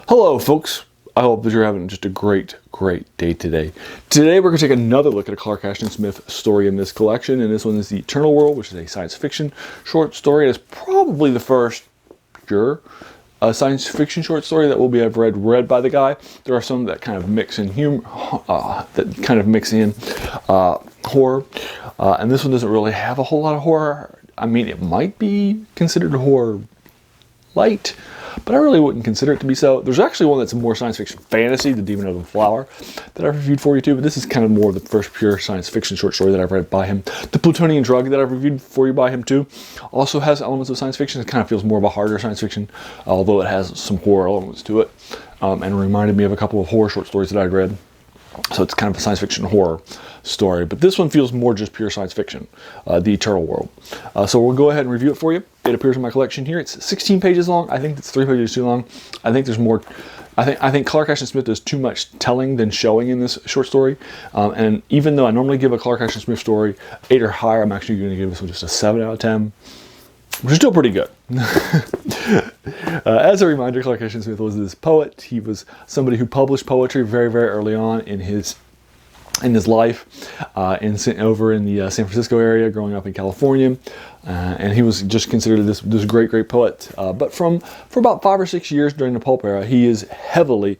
Hello folks, I hope that you're having just a great day today. Today we're going to take another look at a Clark Ashton Smith story in this collection, and this one is The Eternal World, which is a science fiction short story. It's probably the first pure science fiction short story that will be I've read by the guy. There are some that kind of mix in humor, horror, and this one doesn't really have a whole lot of horror. I mean, it might be considered horror light, but I really wouldn't consider it to be so. There's actually one that's more science fiction fantasy, The Demon of the Flower, that I've reviewed for you too, but this is kind of more the first pure science fiction short story that I've read by him. The Plutonian Drug that I've reviewed for you by him too also has elements of science fiction. It kind of feels more of a harder science fiction, although it has some horror elements to it, and reminded me of a couple of horror short stories that I'd read. So it's kind of a science fiction horror story, but this one feels more just pure science fiction, The Eternal World. So we'll go ahead and review it for you. It appears in my collection here. It's 16 pages long. I think it's 3 pages too long. I think there's more. I think Clark Ashton Smith does too much telling than showing in this short story. And even though I normally give a Clark Ashton Smith story 8 or higher, I'm actually going to give this one just a 7 out of 10. Which is still pretty good. As a reminder, Clark Ashton Smith was this poet. He was somebody who published poetry very early on in his life, over in the San Francisco area, growing up in California, and he was just considered this great poet. But for about 5 or 6 years during the pulp era, he is heavily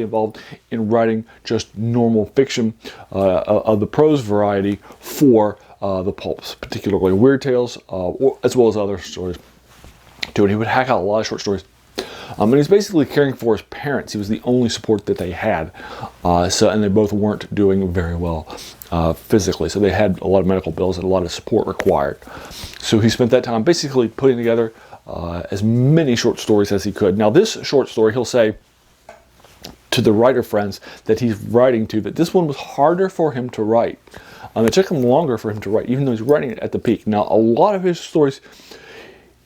involved in writing just normal fiction of the prose variety for the pulps, particularly weird tales, as well as other stories too. And he would hack out a lot of short stories. And he's basically caring for his parents. He was the only support that they had. And they both weren't doing very well physically. So they had a lot of medical bills and a lot of support required. So he spent that time basically putting together as many short stories as he could. Now this short story, he'll say to the writer friends that he's writing to, that this one was harder for him to write. It took him longer for him to write, even though he's writing it at the peak. Now, a lot of his stories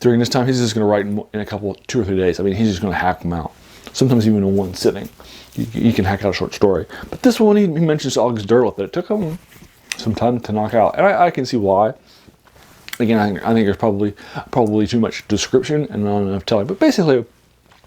during this time, he's just going to write in a couple, 2 or 3 days. I mean, he's just going to hack them out. Sometimes even in one sitting, you can hack out a short story. But this one, he mentions August Derleth, that it took him some time to knock out. And I can see why. Again, I think there's probably too much description and not enough telling. But basically,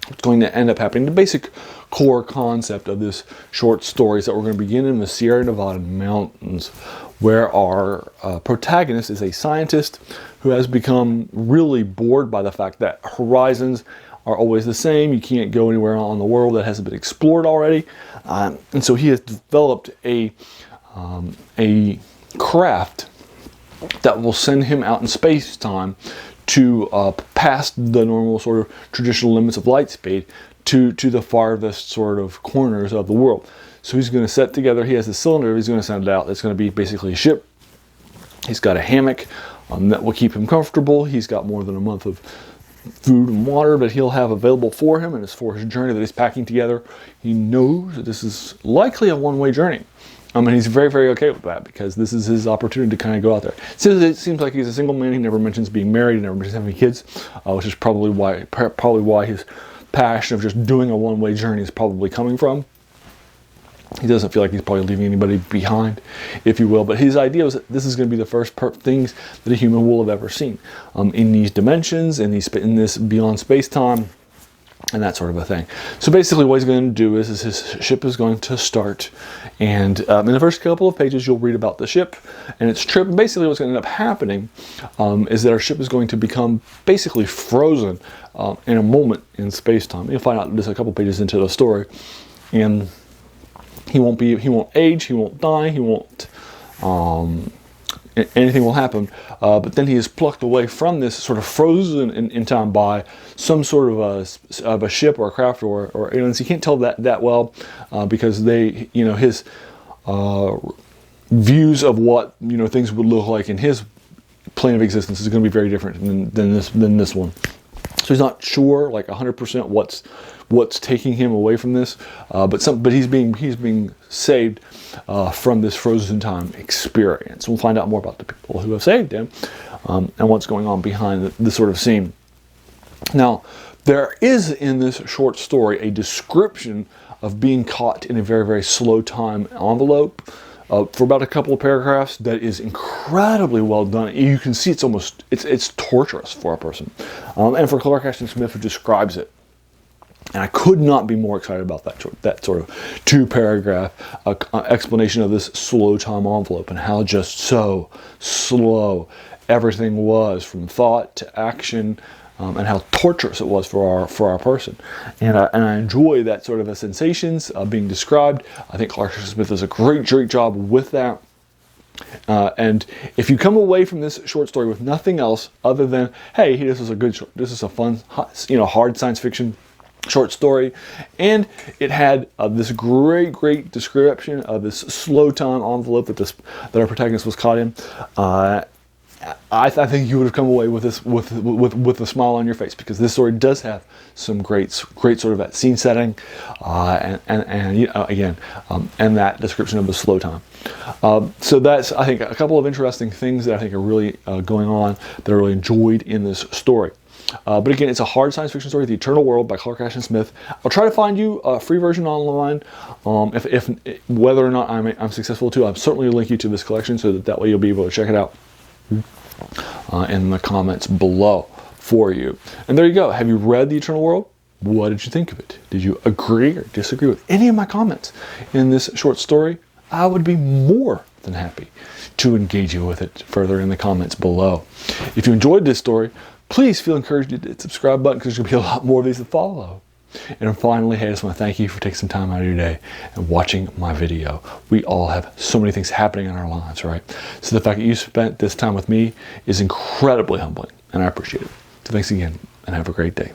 what's going to end up happening, the basic core concept of this short story is that we're going to begin in the Sierra Nevada mountains, where our protagonist is a scientist who has become really bored by the fact that horizons are always the same. You can't go anywhere on the world that hasn't been explored already. And so he has developed a craft that will send him out in space-time to past the normal sort of traditional limits of light speed to the farthest sort of corners of the world. So he's going to set together, he has a cylinder, he's going to send it out. It's going to be basically a ship. He's got a hammock that will keep him comfortable. He's got more than a month of food and water that he'll have available for him, and it's for his journey that he's packing together. He knows that this is likely a one-way journey. And he's very okay with that, because this is his opportunity to kind of go out there. It seems like he's a single man. He never mentions being married. He never mentions having kids, which is probably why his passion of just doing a one-way journey is probably coming from. He doesn't feel like he's probably leaving anybody behind, if you will. But his idea was that this is going to be the first things that a human will have ever seen in these dimensions, in this beyond space-time, and that sort of a thing. So basically what he's going to do is his ship is going to start, and in the first couple of pages you'll read about the ship and its trip. And basically what's going to end up happening is that our ship is going to become basically frozen in a moment in space-time. You'll find out just a couple pages into the story, and he won't age, he won't die, he won't anything will happen, but then he is plucked away from this, sort of frozen in time by some sort of a ship or a craft or aliens. He can't tell that well because his views of what things would look like in his plane of existence is going to be very different than this one. So he's not sure, like 100%, what's taking him away from this, but he's being saved from this frozen time experience. We'll find out more about the people who have saved him and what's going on behind this sort of scene. Now, there is in this short story a description of being caught in a very slow time envelope. For about a couple of paragraphs, that is incredibly well done. You can see it's torturous for a person. And for Clark Ashton Smith, who describes it And I could not be more excited about that sort of 2-paragraph explanation of this slow time envelope and how just so slow everything was from thought to action, and how torturous it was for our person. And I enjoy that sort of a sensations being described. I think Clark Ashton Smith does a great job with that. And if you come away from this short story with nothing else other than, hey, this is a fun, hard science fiction short story, and it had this great description of this slow time envelope that our protagonist was caught in, I think you would have come away with this with a smile on your face, because this story does have some great sort of that scene setting, and that description of the slow time. So that's, I think, a couple of interesting things that I think are really going on that I really enjoyed in this story. But again, it's a hard science fiction story, The Eternal World by Clark Ashton Smith. I'll try to find you a free version online. If whether or not I'm successful too, I'll certainly link you to this collection so that way you'll be able to check it out in the comments below for you. And there you go. Have you read The Eternal World? What did you think of it? Did you agree or disagree with any of my comments in this short story? I would be more than happy to engage you with it further in the comments below. If you enjoyed this story, please feel encouraged to hit the subscribe button, because there's going to be a lot more of these to follow. And finally, hey, I just want to thank you for taking some time out of your day and watching my video. We all have so many things happening in our lives, right? So the fact that you spent this time with me is incredibly humbling, and I appreciate it. So thanks again, and have a great day.